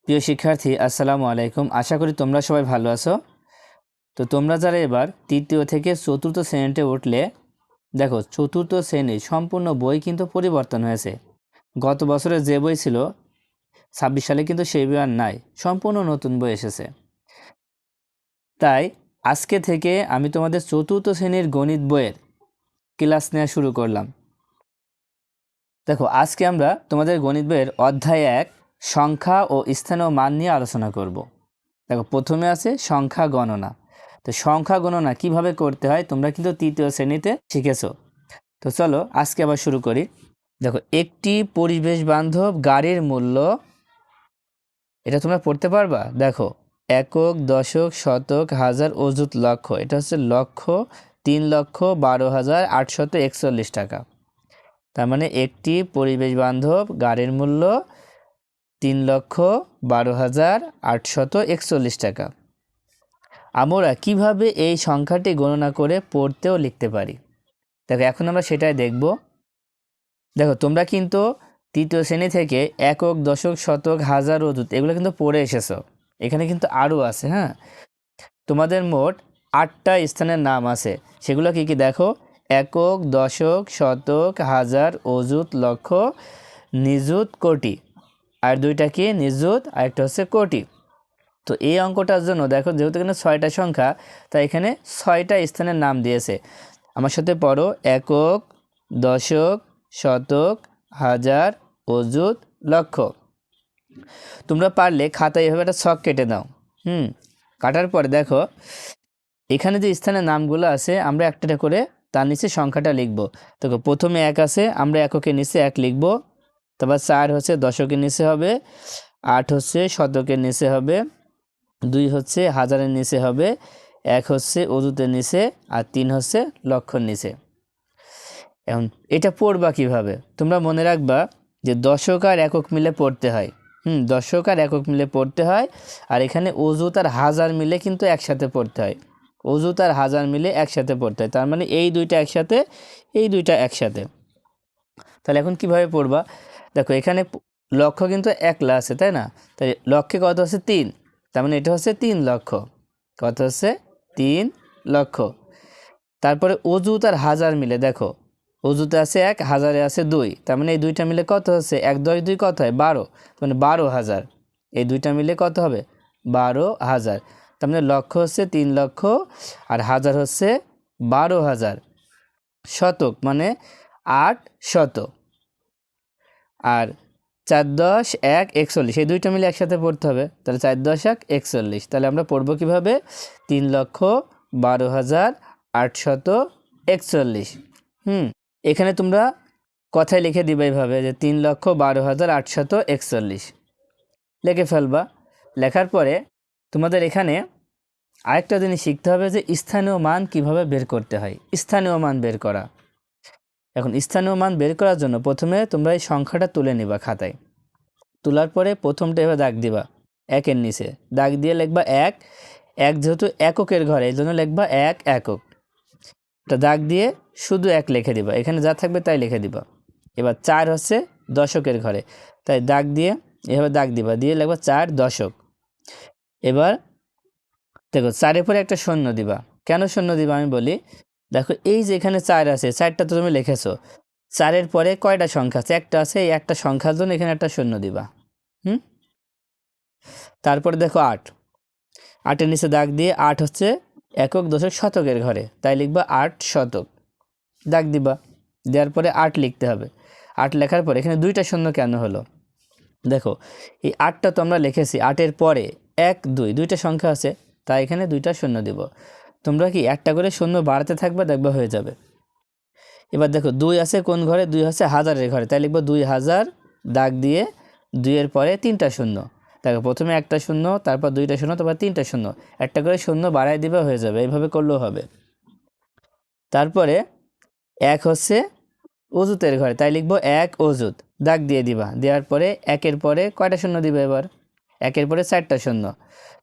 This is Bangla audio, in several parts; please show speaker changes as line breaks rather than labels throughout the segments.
প্রিয় শিক্ষার্থী, আসসালামু আলাইকুম। আশা করি তোমরা সবাই ভালো আছো। তো তোমরা যারা এবার তৃতীয় থেকে চতুর্থ শ্রেণীতে উঠলে, দেখো চতুর্থ শ্রেণীর সম্পূর্ণ বই কিন্তু পরিবর্তন হয়েছে। গত বছরের যে বই ছিল 26 সালে কিন্তু সেই বই আর নাই, সম্পূর্ণ নতুন বই এসেছে। তাই আজকে থেকে আমি তোমাদের চতুর্থ শ্রেণীর গণিত বইয়ের ক্লাস নেওয়া শুরু করলাম। দেখো আজকে আমরা তোমাদের গণিত বইয়ের অধ্যায় 1 সংখ্যা ও স্থানীয় মান নিয়ে আলোচনা করব। দেখো প্রথমে আছে সংখ্যা গণনা। তো সংখ্যা গণনা কিভাবে করতে হয় তোমরা কিন্তু তৃতীয় শ্রেণীতে শিখেছো। তো চলো আজকে আবার শুরু করি। দেখো একটি পরিবেশ বান্ধব গাড়ির মূল্য, এটা তোমরা পড়তে পারবা। দেখো একক, দশক, শতক, হাজার, অযুত, লক্ষ। এটা হচ্ছে লক্ষ, 3,12,841 টাকা। তার মানে একটি পরিবেশ বান্ধব গাড়ির মূল্য 3,12,841 টাকা। আমরা কিভাবে এই সংখ্যাটি গণনা করে পড়তেও লিখতে পারি, দেখো এখন আমরা সেটাই দেখব। দেখো তোমরা কিন্তু তৃতীয় শ্রেণী থেকে একক, দশক, শতক, হাজার, অযুত এগুলো কিন্তু পড়ে এসেছো। এখানে কিন্তু আরও আছে। হ্যাঁ, তোমাদের মোট 8টা স্থানের নাম আছে। সেগুলো কি কি দেখো: একক, দশক, শতক, হাজার, অযুত, লক্ষ, নিযুত, কোটি। আর দুইটা কি নিযুত, আর একটা হচ্ছে কোটি। তো এই অঙ্কটার জন্য দেখো যেহেতু এখানে 6টা সংখ্যা, তাই এখানে 6টা স্থানের নাম দিয়েছে। আমার সাথে পড়ো: একক, দশক, শতক, হাজার, অযুত, লক্ষ। তোমরা পারলে খাতায় এভাবে একটা ছক কেটে দাও। কাটার পরে দেখো এখানে যে স্থানের নামগুলো আছে আমরা একটা করে তার নিচে সংখ্যাটা লিখব। দেখো প্রথমে 1 আছে, আমরা এককের নিচে 1 লিখব। তারপর 4 হচ্ছে দশকের নিচে হবে, 8 হচ্ছে শতকের নিচে হবে, 2 হচ্ছে হাজারের নিচে হবে, 1 হচ্ছে অযুতের নিচে, আর 3 হচ্ছে লক্ষর নিচে। এখন এটা পড়বা কিভাবে তোমরা মনে রাখবা যে দশক আর একক মিলে পড়তে হয়। দশক আর একক মিলে পড়তে হয়। আর এখানে অযুত আর হাজার মিলে কিন্তু একসাথে পড়তে হয়। অযুত আর হাজার মিলে একসাথে পড়তে হয়, তার মানে এই দুইটা একসাথে, এই দুইটা একসাথে। তাহলে এখন কিভাবে পড়বা? দেখো এখানে লক্ষ কিন্তু একলা আছে, তাই না? তাই লক্ষে কত হচ্ছে 3, তার মানে এটা হচ্ছে 3 লক্ষ। কত হচ্ছে 3 লক্ষ। তারপরে অযুত আর হাজার মিলে দেখো, অযুতে আছে 1, হাজারে আছে 2, তার মানে এই দুইটা মিলে কত হচ্ছে 1 10 2 কত হয় 12, মানে 12,000। এই দুইটা মিলে কত হবে 12,000। তার মানে লক্ষ হচ্ছে 3 লক্ষ আর হাজার হচ্ছে 12,000। শতক মানে 8 শত, আর 4 10 1 41, এই দুইটা মিলে একসাথে পড়তে হবে। তাহলে 4 10 1 41। তাহলে আমরা পড়বো কিভাবে? 3,12,841। এখানে তোমরা কথায় লিখে দিবে এইভাবে যে 3,12,841 লিখে ফেলবা। লেখার পরে তোমাদের এখানে আরেকটা জিনিস শিখতে হবে যে স্থানীয় মান কিভাবে বের করতে হয়। স্থানীয় মান বের করা। এখন স্থানীয় মান বের করার জন্য প্রথমে তোমরা এই সংখ্যাটা তুলে নিবা খাতায়। তোলার পরে প্রথমটা এভাবে দাগ দিবা, 1-এর নিচে দাগ দিয়ে লিখবা 1। যেহেতু এককের ঘরে এই জন্য লিখবা 1 একক। এটা দাগ দিয়ে শুধু 1 লিখে দিবা, এখানে যা থাকবে তাই লিখে দিবা। এবার 4 হচ্ছে দশকের ঘরে, তাই দাগ দিয়ে এভাবে দাগ দিবা, দিয়ে লিখবা 4 দশক। এবার দেখো 4-এর পরে একটা শূন্য দিবা। কেন শূন্য দিবা আমি বলি। দেখো এই যে এখানে 4 আছে, 4টা তো তুমি লিখেছো। 4-এর পরে কয়টা সংখ্যা আছে? একটা আছে, এই একটা সংখ্যার জন্য এখানে একটা শূন্য দিবা। তারপরে দেখো 8, 8-এর নিচে দাগ দিয়ে 8 হচ্ছে একক, দশক, শতকের ঘরে, তাই লিখবা 8 শতক। দাগ দিবা, দেওয়ার পরে 8 লিখতে হবে। 8 লেখার পরে এখানে 2টা শূন্য কেন হলো? দেখো এই 8টা তো আমরা লিখেছি, 8-এর পরে 1 2 2টা সংখ্যা আছে, তাই এখানে 2টা শূন্য দিব। তোমরা কি একটা করে শূন্য বাড়াতে থাকবে, দেখবা হয়ে যাবে। এবার দেখো 2 আছে কোন ঘরে? 2 হচ্ছে হাজারের ঘরে, তাই লিখবো 2000। দাগ দিয়ে 2-এর পরে 3টা শূন্য। দেখো প্রথমে একটা শূন্য, তারপর 2টা শূন্য, তারপর 3টা শূন্য, একটা করে শূন্য বাড়াই দিবে, হয়ে যাবে। এইভাবে করলেও হবে। তারপরে 1 হচ্ছে অযুতের ঘরে, তাই লিখবো 1 অযুত। দাগ দিয়ে দিবা, দেওয়ার পরে 1-এর পরে কয়টা শূন্য দিবে? এবার 1-এর পরে 4টা শূন্য।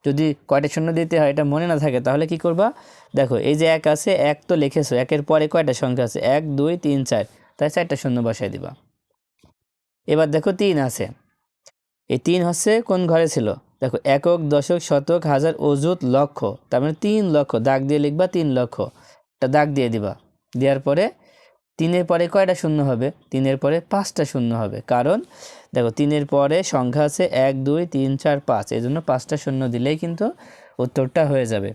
যদি কয়টা শূন্য দিতে হয় এটা মনে না থাকে তাহলে কি করবা? দেখো এই যে 1 আছে, 1 তো লিখেছো, 1-এর পরে কয়টা সংখ্যা আছে? 1 2 3 4, তাই 4টা শূন্য বসাই দিবা। এবার দেখো 3 আছে, এই 3 হচ্ছে কোন ঘরে ছিল? দেখো একক, দশক, শতক, হাজার, অযুত, লক্ষ, তার মানে 3 লক্ষ। দাগ দিয়ে লিখবা 3 লক্ষ, একটা দাগ দিয়ে দিবা। দেওয়ার পরে 3-এর পরে কয়টা শূন্য হবে? 3-এর পরে 5টা শূন্য হবে, কারণ দেখো 3-এর পরে সংখ্যা আছে 1 2 3 4 5, এই জন্য 5টা শূন্য দিলেই কিন্তু উত্তরটা হয়ে যাবে।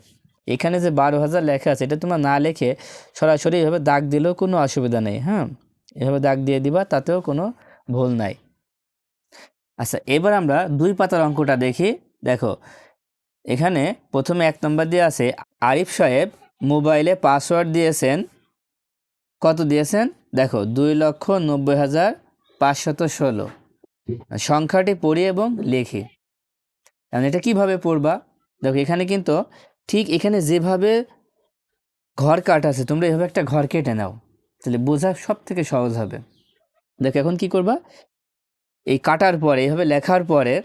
এখানে যে 12,000 লেখা আছে এটা তোমরা না লিখে সরাসরি এভাবে দাগ দিলেও কোনো অসুবিধা নেই। হ্যাঁ, এভাবে দাগ দিয়ে দিবা, তাতেও কোনো ভুল নাই। আচ্ছা, এবার আমরা 2 পাতার অঙ্কটা দেখি। দেখো এখানে প্রথমে 1 নম্বর দিয়ে আছে আরিফ সাহেব মোবাইলে পাসওয়ার্ড দিয়েছেন, কত দিয়েছেন? দেখো 2,90,516। সংখ্যাটি পড়ি এবং লিখি। কারণ এটা কিভাবে পড়বা? দেখো এখানে কিন্তু ঠিক এখানে যেভাবে ঘর কাটা আছে তোমরা এভাবে একটা ঘর কেটে নাও, তাহলে বোঝা সব থেকে সহজ হবে। দেখো এখন কি করবা, এই কাটার পরে এইভাবে লেখার পরে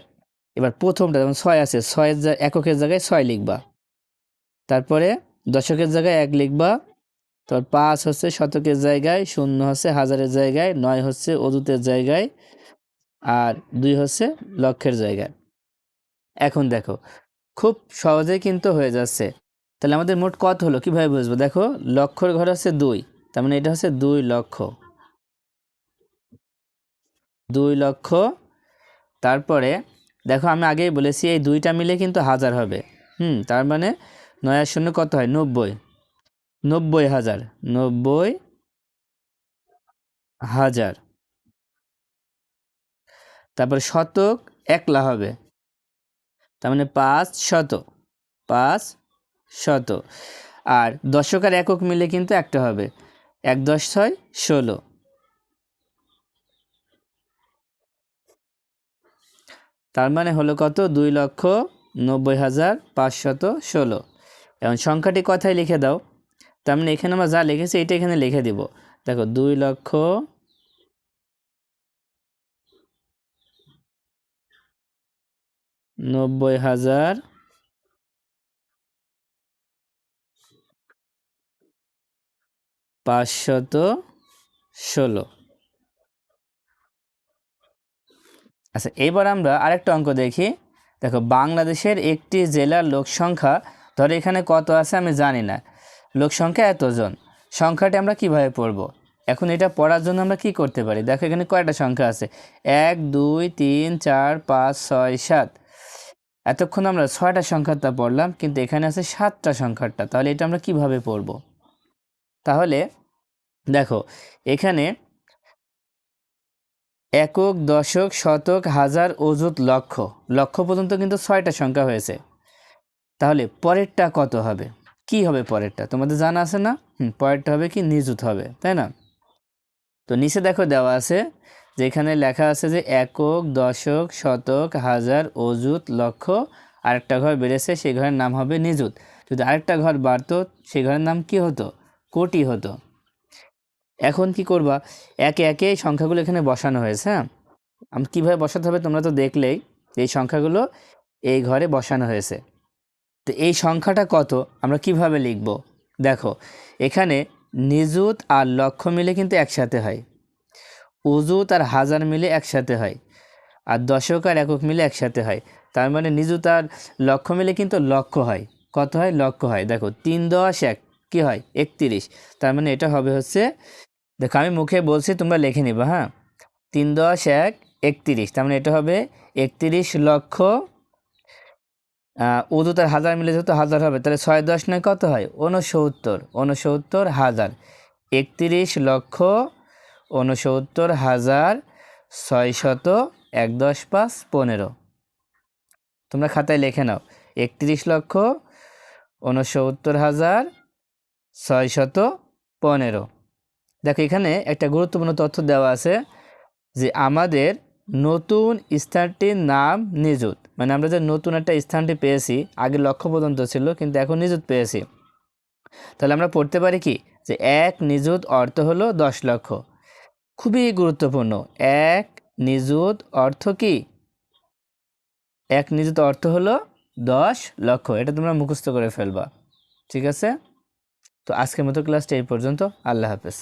এবার প্রথমটা যেমন 6 আছে, 6 এককের জায়গায় 6 লিখবা, তারপরে দশকের জায়গায় 1 লিখবা, তারপর 5 হচ্ছে শতকের জায়গায়, 0 হচ্ছে হাজারের জায়গায়, 9 হচ্ছে অযুতের জায়গায়, আর 2 হচ্ছে লক্ষের জায়গায়। এখন দেখো খুব সহজেই কিন্তু হয়ে যাচ্ছে। তাহলে আমাদের মোট কত হলো কিভাবে বুঝবো? দেখো লক্ষর ঘর হচ্ছে 2, তার মানে এটা হচ্ছে 2 লক্ষ। 2 লক্ষ। তারপরে দেখো আমি আগেই বলেছি এই 2টা মিলে কিন্তু 1000 হবে। তার মানে 9 আর 0 কত হয়? 90। 90,000, 90,000। তারপরে শতক একলা হবে, তার মানে 500, 500। আর দশক আর একক মিলে কিন্তু একটা হবে, 1 10 6 16। তার মানে হলো কত? 2,90,516। এখন সংখ্যাটি কথায় লিখে দাও। তার মানে এখানে আমরা যা লিখেছি এটা এখানে লিখে দিব। দেখো 2,90,516। আচ্ছা, এবার আমরা আরেকটা অঙ্ক দেখি। দেখো বাংলাদেশের একটি জেলার লোক সংখ্যা, ধরো এখানে কত আছে আমি জানি না, লোক সংখ্যা এতজন। সংখ্যাটি আমরা কিভাবে পড়ব? এখন এটা পড়ার জন্য আমরা কি করতে পারি? দেখো এখানে কয়টা সংখ্যা আছে? 1 2 3 4 5 6 7। এতক্ষণ আমরা 6টা সংখ্যাটা পড়লাম, কিন্তু এখানে আছে 7টা সংখ্যাটা। তাহলে এটা আমরা কিভাবে পড়ব? তাহলে দেখো এখানে একক, দশক, শতক, হাজার, অযুত, লক্ষ, লক্ষ পর্যন্ত কিন্তু 6টা সংখ্যা হয়েছে। তাহলে পরেরটা কত হবে? কি হবে পরেরটা? তোমাদের জানা আছে না? পরেরটা হবে কি? নিযুত হবে, তাই না? তো নিচে দেখো দেওয়া আছে যে এখানে লেখা আছে যে একক, দশক, শতক, হাজার, অযুত, লক্ষ, আরেকটা ঘর বেড়েছে, সেই ঘরের নাম হবে নিযুত। যদি আরেকটা ঘর বাড়তো সেই ঘরের নাম কি হতো? কোটি হতো। এখন কি করবা? একে একে এই সংখ্যাগুলো এখানে বসানো হয়েছে। হ্যাঁ, আমি কীভাবে বসাতে হবে তোমরা তো দেখলেই, এই সংখ্যাগুলো এই ঘরে বসানো হয়েছে। তো এই সংখ্যাটা কত আমরা কিভাবে লিখব? দেখো এখানে নিযুত আর লক্ষ মিলে কিন্তু একসাথে হয়, অযুত আর হাজার মিলে একসাথে হয়, আর দশক আর একক মিলে একসাথে হয়। তার মানে নিযুত আর লক্ষ মিলে কিন্তু লক্ষ হয়। কত হয়? লক্ষ হয়। দেখো 3 10 1 কী হয়? 31। তার মানে এটা হবে হচ্ছে, দেখো আমি মুখে বলছি তোমরা লিখে নিবা। হ্যাঁ, 3 10 1 31, তার মানে এটা হবে 31 লক্ষ। উর্দু তার হাজার মিলে যেহেতু হাজার হবে, তাহলে 6 10 নয় কত হয়? 69, 69,000। 31 লক্ষ 69,600 1 10 5 15। তোমরা খাতায় লিখে নাও 31,69,615। দেখো এখানে একটা গুরুত্বপূর্ণ তথ্য দেওয়া আছে যে আমাদের নতুন স্থানটির নাম নিযুত। মানে আমরা যে নতুন একটা স্থানটি পেয়েছি, আগে লক্ষ পর্যন্ত ছিল কিন্তু এখন নিযুত পেয়েছি। তাহলে আমরা পড়তে পারি কি যে 1 নিযুত অর্থ হলো 10 লক্ষ। খুবই গুরুত্বপূর্ণ। 1 নিযুত অর্থ কি? 1 নিযুত অর্থ হলো 10 লক্ষ। এটা তোমরা মুখস্থ করে ফেলবা। ঠিক আছে? তো আজকের মতো ক্লাসটা এই পর্যন্ত। আল্লাহ হাফেজ।